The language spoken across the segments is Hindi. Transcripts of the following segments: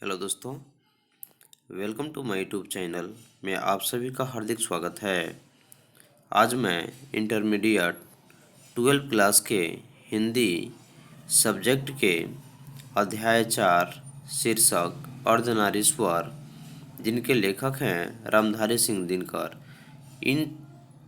हेलो दोस्तों, welcome to my YouTube channel में आप सभी का हार्दिक स्वागत है। आज मैं इंटरमीडिएट 12 क्लास के हिंदी सब्जेक्ट के अध्याय 4 शीर्षक अर्धनारीश्वर, जिनके लेखक हैं रामधारी सिंह दिनकर, इन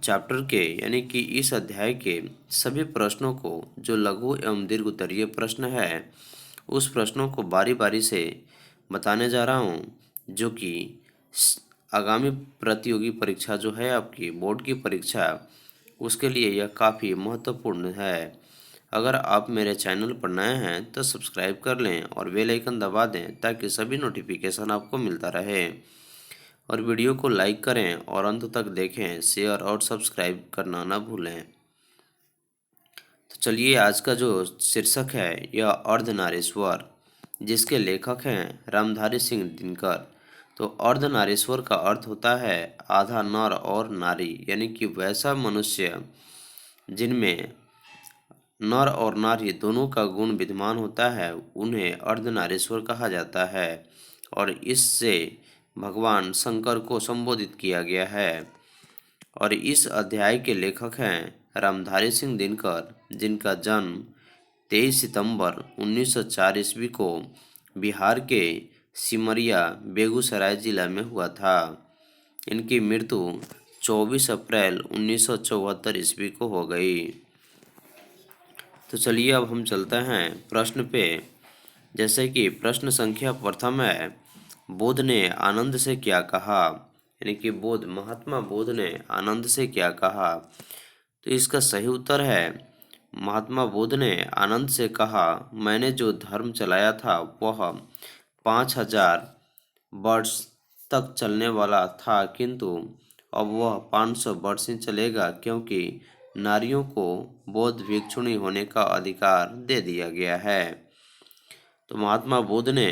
चैप्टर के यानी कि इस अध्याय के सभी प्रश्नों को जो लघु एवं दीर्घ उत्तरीय प्रश्न है उस प्रश्नों को बारी बारी से बताने जा रहा हूँ, जो कि आगामी प्रतियोगी परीक्षा जो है आपकी बोर्ड की परीक्षा, उसके लिए यह काफ़ी महत्वपूर्ण है। अगर आप मेरे चैनल पर नए हैं तो सब्सक्राइब कर लें और बेल आइकन दबा दें ताकि सभी नोटिफिकेशन आपको मिलता रहे, और वीडियो को लाइक करें और अंत तक देखें, शेयर और सब्सक्राइब करना ना भूलें। तो चलिए, आज का जो शीर्षक है यह अर्धनारीश्वर, जिसके लेखक हैं रामधारी सिंह दिनकर। तो अर्धनारीश्वर का अर्थ होता है आधा नर और नारी, यानी कि वैसा मनुष्य जिनमें नर और नारी दोनों का गुण विद्यमान होता है उन्हें अर्धनारीश्वर कहा जाता है, और इससे भगवान शंकर को संबोधित किया गया है। और इस अध्याय के लेखक हैं रामधारी सिंह दिनकर, जिनका जन्म 23 सितंबर 1904 ईस्वी को बिहार के सिमरिया बेगूसराय जिला में हुआ था। इनकी मृत्यु 24 अप्रैल 1974 ईस्वी को हो गई। तो चलिए, अब हम चलते हैं प्रश्न पे। जैसे कि प्रश्न संख्या प्रथम है, बुद्ध ने आनंद से क्या कहा, यानी कि महात्मा बुद्ध ने आनंद से क्या कहा। तो इसका सही उत्तर है, महात्मा बुद्ध ने आनंद से कहा, मैंने जो धर्म चलाया था वह 5000 वर्ष तक चलने वाला था, किंतु अब वह 500 वर्ष ही चलेगा, क्योंकि नारियों को बौद्ध भिक्षुणी होने का अधिकार दे दिया गया है। तो महात्मा बुद्ध ने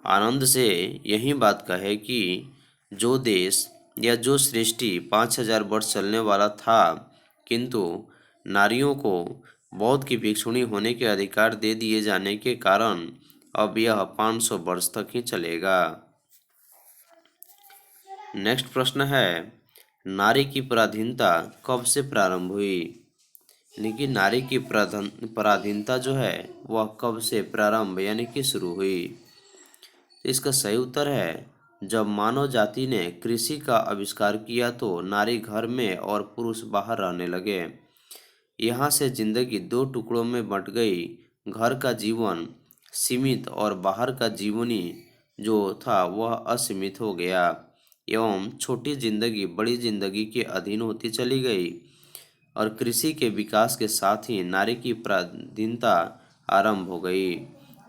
आनंद से यही बात कहे कि जो देश या जो सृष्टि 5000 वर्ष चलने वाला था, किंतु नारियों को बौद्ध की भिक्षुणी होने के अधिकार दे दिए जाने के कारण अब यह 500 वर्ष तक ही चलेगा। नेक्स्ट प्रश्न है, नारी की पराधीनता कब से प्रारंभ हुई, यानी कि नारी की पराधीनता जो है वह कब से प्रारंभ यानी कि शुरू हुई। तो इसका सही उत्तर है, जब मानव जाति ने कृषि का आविष्कार किया तो नारी घर में और पुरुष बाहर रहने लगे। यहाँ से जिंदगी दो टुकड़ों में बंट गई। घर का जीवन सीमित और बाहर का जीवनी जो था वह असीमित हो गया, एवं छोटी जिंदगी बड़ी जिंदगी के अधीन होती चली गई। और कृषि के विकास के साथ ही नारी की पराधीनता आरंभ हो गई,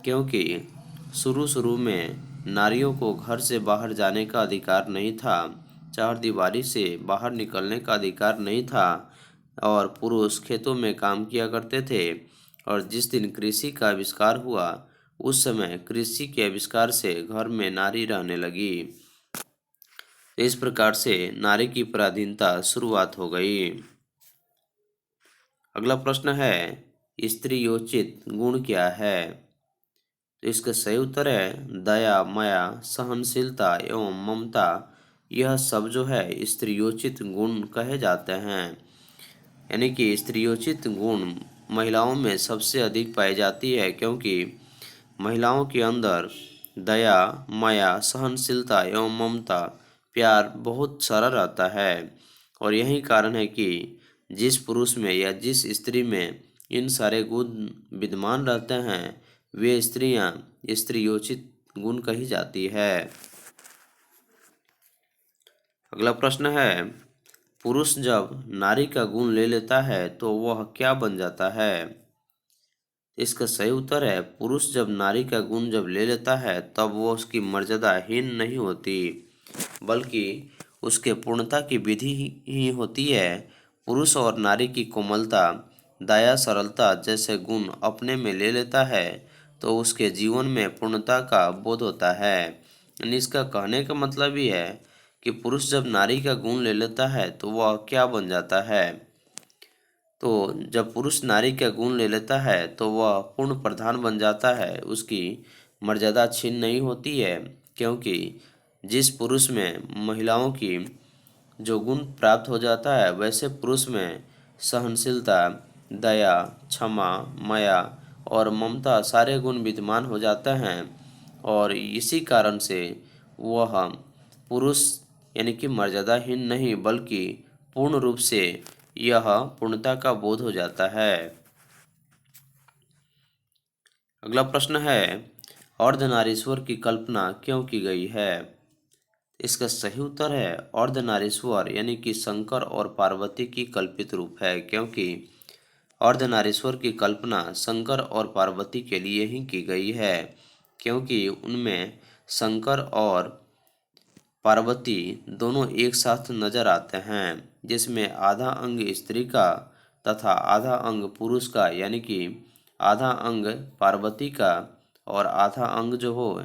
क्योंकि शुरू में नारियों को घर से बाहर जाने का अधिकार नहीं था, चारदीवारी से बाहर निकलने का अधिकार नहीं था, और पुरुष खेतों में काम किया करते थे। और जिस दिन कृषि का आविष्कार हुआ उस समय कृषि के आविष्कार से घर में नारी रहने लगी। इस प्रकार से नारी की पराधीनता शुरुआत हो गई। अगला प्रश्न है, स्त्रीयोचित गुण क्या है। तो इसका सही उत्तर है, दया, माया, सहनशीलता एवं ममता, यह सब जो है स्त्रीयोचित गुण कहे जाते हैं। यानी कि स्त्रीयोचित गुण महिलाओं में सबसे अधिक पाई जाती है, क्योंकि महिलाओं के अंदर दया, माया, सहनशीलता एवं ममता, प्यार बहुत सारा रहता है। और यही कारण है कि जिस पुरुष में या जिस स्त्री में इन सारे गुण विद्यमान रहते हैं वे स्त्रियां स्त्रीयोचित गुण कही जाती है। अगला प्रश्न है, पुरुष जब नारी का गुण ले लेता है तो वह क्या बन जाता है। इसका सही उत्तर है, पुरुष जब नारी का गुण जब ले लेता है तब वो उसकी मर्यादा हीन नहीं होती, बल्कि उसके पूर्णता की विधि ही होती है। पुरुष और नारी की कोमलता, दया, सरलता जैसे गुण अपने में ले लेता है तो उसके जीवन में पूर्णता का बोध होता है। यानी इसका कहने का मतलब ही है कि पुरुष जब नारी का गुण ले लेता है तो वह क्या बन जाता है। तो जब पुरुष नारी का गुण ले लेता है तो वह पूर्ण प्रधान बन जाता है, उसकी मर्यादा छीन नहीं होती है, क्योंकि जिस पुरुष में महिलाओं की जो गुण प्राप्त हो जाता है, वैसे पुरुष में सहनशीलता, दया, क्षमा, माया और ममता सारे गुण विद्यमान हो जाते हैं, और इसी कारण से वह पुरुष यानी कि मर्यादाहीन नहीं बल्कि पूर्ण रूप से यह पूर्णता का बोध हो जाता है। अगला प्रश्न है, अर्धनारीश्वर की कल्पना क्यों की गई है? इसका सही उत्तर है अर्धनारीश्वर यानी कि शंकर और पार्वती की कल्पित रूप है, क्योंकि अर्धनारीश्वर की कल्पना शंकर और पार्वती के लिए ही की गई है, क्योंकि उनमें शंकर और पार्वती दोनों एक साथ नजर आते हैं, जिसमें आधा अंग स्त्री का तथा आधा अंग पुरुष का, यानी कि आधा अंग पार्वती का और आधा अंग जो हो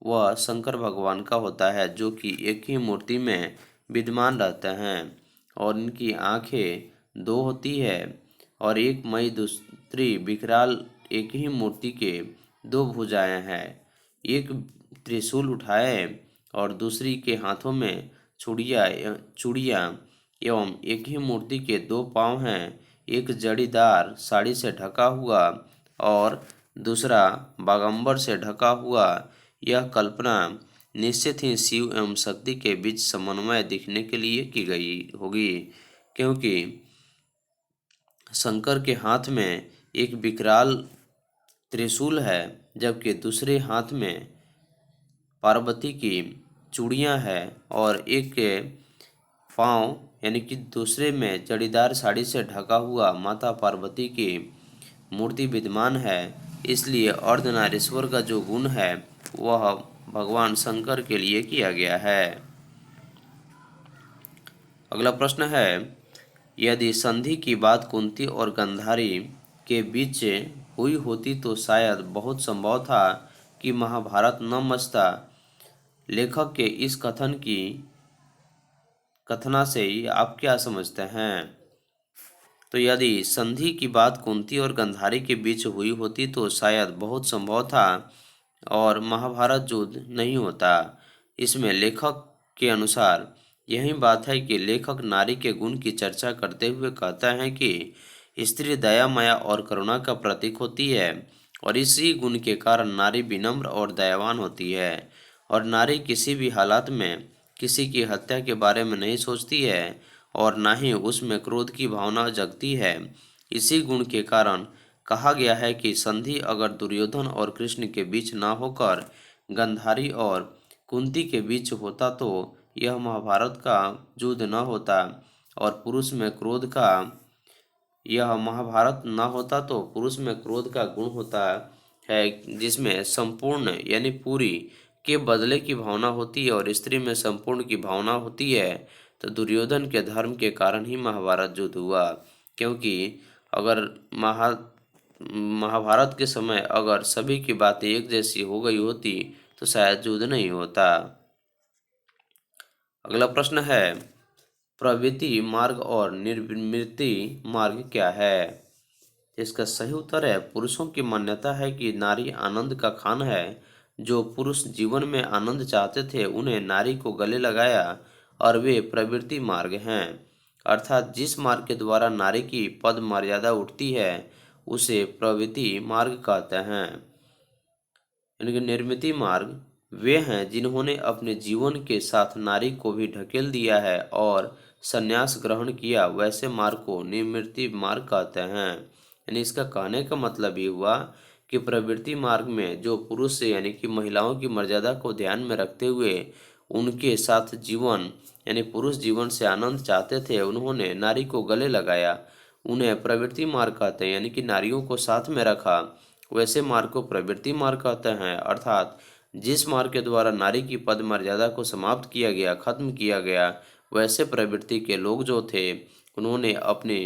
वह शंकर भगवान का होता है, जो कि एक ही मूर्ति में विद्यमान रहते हैं, और इनकी आंखें दो होती है और एक मई दूसरी विकराल एक ही मूर्ति के दो भुजाएं हैं, एक त्रिशूल उठाए और दूसरी के हाथों में चूड़ियाँ एवं एक ही मूर्ति के दो पाँव हैं, एक जड़ीदार साड़ी से ढका हुआ और दूसरा बागंबर से ढका हुआ। यह कल्पना निश्चित ही शिव एवं शक्ति के बीच समन्वय दिखने के लिए की गई होगी, क्योंकि शंकर के हाथ में एक विकराल त्रिशूल है, जबकि दूसरे हाथ में पार्वती की चूड़ियाँ हैं और एक के पाँव यानी कि दूसरे में जड़ीदार साड़ी से ढका हुआ माता पार्वती की मूर्ति विद्यमान है। इसलिए अर्धनारीश्वर का जो गुण है वह भगवान शंकर के लिए किया गया है। अगला प्रश्न है, यदि संधि की बात कुंती और गांधारी के बीच हुई होती तो शायद बहुत संभव था कि महाभारत न मचता। लेखक के इस कथना से आप क्या समझते हैं? तो यदि संधि की बात कुंती और गांधारी के बीच हुई होती तो शायद बहुत संभव था और महाभारत युद्ध नहीं होता। इसमें लेखक के अनुसार यही बात है कि लेखक नारी के गुण की चर्चा करते हुए कहता है कि स्त्री दया, माया और करुणा का प्रतीक होती है, और इसी गुण के कारण नारी विनम्र और दयावान होती है, और नारी किसी भी हालात में किसी की हत्या के बारे में नहीं सोचती है और ना ही उसमें क्रोध की भावना जगती है। इसी गुण के कारण कहा गया है कि संधि अगर दुर्योधन और कृष्ण के बीच ना होकर गांधारी और कुंती के बीच होता तो यह महाभारत का युद्ध न होता, और पुरुष में क्रोध का यह महाभारत न होता तो पुरुष में क्रोध का गुण होता है, जिसमें संपूर्ण यानी पूरी के बदले की भावना होती है और स्त्री में संपूर्ण की भावना होती है। तो दुर्योधन के धर्म के कारण ही महाभारत युद्ध हुआ, क्योंकि अगर महाभारत के समय अगर सभी की बातें एक जैसी हो गई होती तो शायद युद्ध नहीं होता। अगला प्रश्न है, प्रवृत्ति मार्ग और निवृत्ति मार्ग क्या है? इसका सही उत्तर है पुरुषों की मान्यता है कि नारी आनंद का खान है। जो पुरुष जीवन में आनंद चाहते थे उन्हें नारी को गले लगाया, और वे प्रवृत्ति मार्ग हैं, अर्थात जिस मार्ग के द्वारा नारी की पद मर्यादा उठती है उसे प्रवृत्ति मार्ग कहते हैं। यानी कि निर्मिति मार्ग वे हैं जिन्होंने अपने जीवन के साथ नारी को भी ढकेल दिया है और संन्यास ग्रहण किया, वैसे मार्ग को निवृत्ति मार्ग कहते हैं। यानी इसका कहने का मतलब ये हुआ कि प्रवृत्ति मार्ग में जो पुरुष से यानी कि महिलाओं की मर्यादा को ध्यान में रखते हुए उनके साथ जीवन यानी पुरुष जीवन से आनंद चाहते थे, उन्होंने नारी को गले लगाया, उन्हें प्रवृत्ति मार्ग कहते हैं, यानी कि नारियों को साथ में रखा, वैसे मार्ग को प्रवृत्ति मार्ग कहते हैं। अर्थात जिस मार्ग के द्वारा नारी की पद मर्यादा को समाप्त किया गया, खत्म किया गया, वैसे प्रवृत्ति के लोग जो थे उन्होंने अपने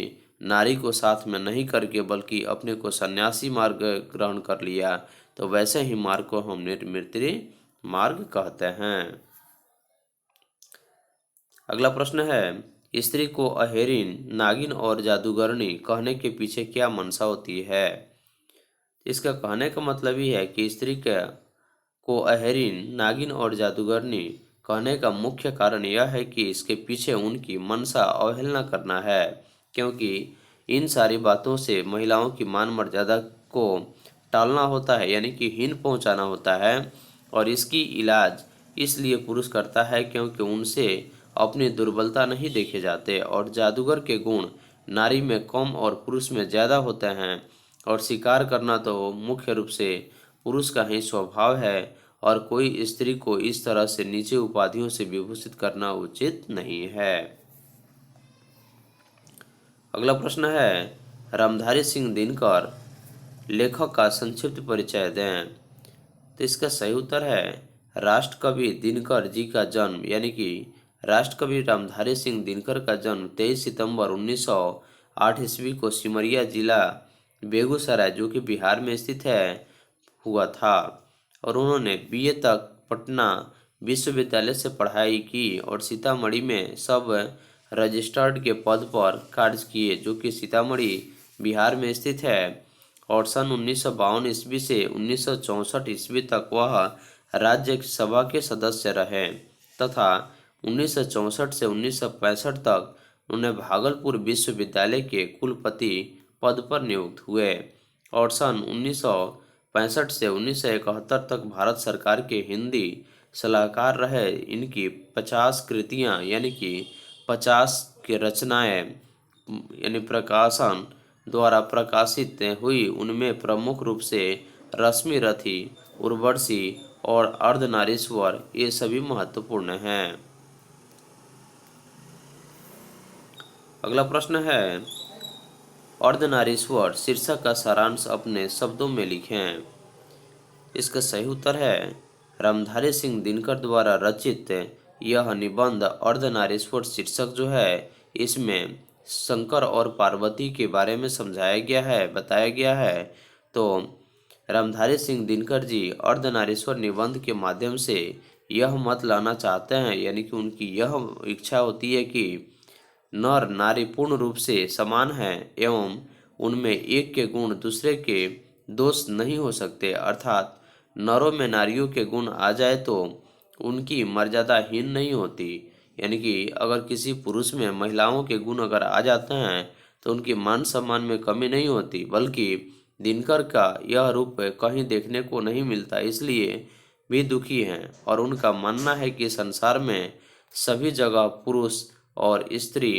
नारी को साथ में नहीं करके बल्कि अपने को सन्यासी मार्ग ग्रहण कर लिया, तो वैसे ही मार्ग को हम निर्मित मार्ग कहते हैं। अगला प्रश्न है, स्त्री को अहेरिन, नागिन और जादूगरनी कहने के पीछे क्या मंशा होती है? इसका कहने का मतलब ही है कि स्त्री का को अहेरिन, नागिन और जादूगरनी कहने का मुख्य कारण यह है कि इसके पीछे उनकी मंशा अवहेलना करना है, क्योंकि इन सारी बातों से महिलाओं की मान मर्यादा को टालना होता है, यानी कि हीन पहुंचाना होता है। और इसकी इलाज इसलिए पुरुष करता है क्योंकि उनसे अपनी दुर्बलता नहीं देखे जाते, और जादूगर के गुण नारी में कम और पुरुष में ज़्यादा होते हैं। और शिकार करना तो मुख्य रूप से पुरुष का ही स्वभाव है, और कोई स्त्री को इस तरह से नीचे उपाधियों से विभूषित करना उचित नहीं है। अगला प्रश्न है, रामधारी सिंह दिनकर लेखक का संक्षिप्त परिचय दें। तो इसका सही उत्तर है, राष्ट्रकवि दिनकर जी का जन्म, यानी कि राष्ट्रकवि रामधारी सिंह दिनकर का जन्म 23 सितंबर 1908 ईस्वी को सिमरिया जिला बेगूसराय, जो कि बिहार में स्थित है, हुआ था। और उन्होंने बीए तक पटना विश्वविद्यालय से पढ़ाई की और सीतामढ़ी में सब रजिस्ट्रार्ड के पद पर कार्य किए, जो कि सीतामढ़ी बिहार में स्थित है। और सन 1952 ईस्वी से 1964 ईस्वी तक वह राज्यसभा के सदस्य रहे, तथा 1964 से 1965 तक उन्हें भागलपुर विश्वविद्यालय के कुलपति पद पर नियुक्त हुए। और सन 1965 से 1971 तक भारत सरकार के हिंदी सलाहकार रहे। इनकी 50 कृतियाँ, यानी कि 50 की रचनाएं, यानी प्रकाशन द्वारा प्रकाशित हुई। उनमें प्रमुख रूप से रश्मि रथी, उर्वशी और अर्धनारीश्वर, ये सभी महत्वपूर्ण हैं। अगला प्रश्न है, अर्धनारीश्वर शीर्षक का सारांश अपने शब्दों में लिखें। इसका सही उत्तर है, रामधारी सिंह दिनकर द्वारा रचित यह निबंध अर्धनारीश्वर शीर्षक जो है, इसमें शंकर और पार्वती के बारे में समझाया गया है, बताया गया है। तो रामधारी सिंह दिनकर जी अर्धनारीश्वर निबंध के माध्यम से यह मत लाना चाहते हैं, यानी कि उनकी यह इच्छा होती है कि नर नारी पूर्ण रूप से समान हैं एवं उनमें एक के गुण दूसरे के दोष नहीं हो सकते, अर्थात नरों में नारियों के गुण आ जाए तो उनकी मर्यादा हीन नहीं होती। यानी कि अगर किसी पुरुष में महिलाओं के गुण अगर आ जाते हैं तो उनकी मान सम्मान में कमी नहीं होती, बल्कि दिनकर का यह रूप कहीं देखने को नहीं मिलता, इसलिए भी दुखी हैं। और उनका मानना है कि संसार में सभी जगह पुरुष और स्त्री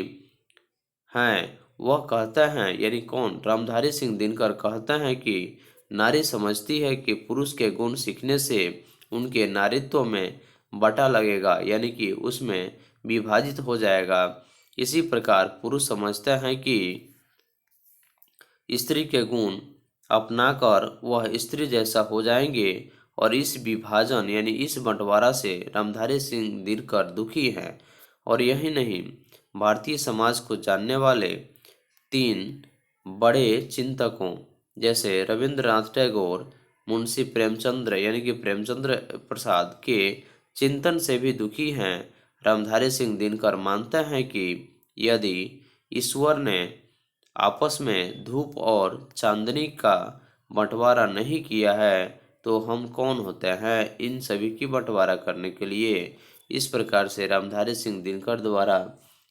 हैं। वह कहते हैं, यानी कौन, रामधारी सिंह दिनकर कहते हैं कि नारी समझती है कि पुरुष के गुण सीखने से उनके नारीत्व में बटा लगेगा, यानी कि उसमें विभाजित हो जाएगा। इसी प्रकार पुरुष समझते हैं कि स्त्री के गुण अपनाकर वह स्त्री जैसा हो जाएंगे, और इस विभाजन यानी इस बंटवारा से रामधारी सिंह दिनकर दुखी हैं। और यही नहीं, भारतीय समाज को जानने वाले 3 बड़े चिंतकों जैसे रविंद्रनाथ टैगोर, मुंशी प्रेमचंद्र यानी कि प्रेमचंद्र प्रसाद के चिंतन से भी दुखी हैं। रामधारी सिंह दिनकर मानते हैं कि यदि ईश्वर ने आपस में धूप और चांदनी का बंटवारा नहीं किया है तो हम कौन होते हैं इन सभी की बंटवारा करने के लिए। इस प्रकार से रामधारी सिंह दिनकर द्वारा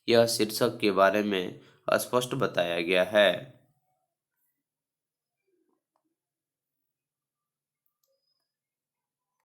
यह शीर्षक के बारे में स्पष्ट बताया गया है।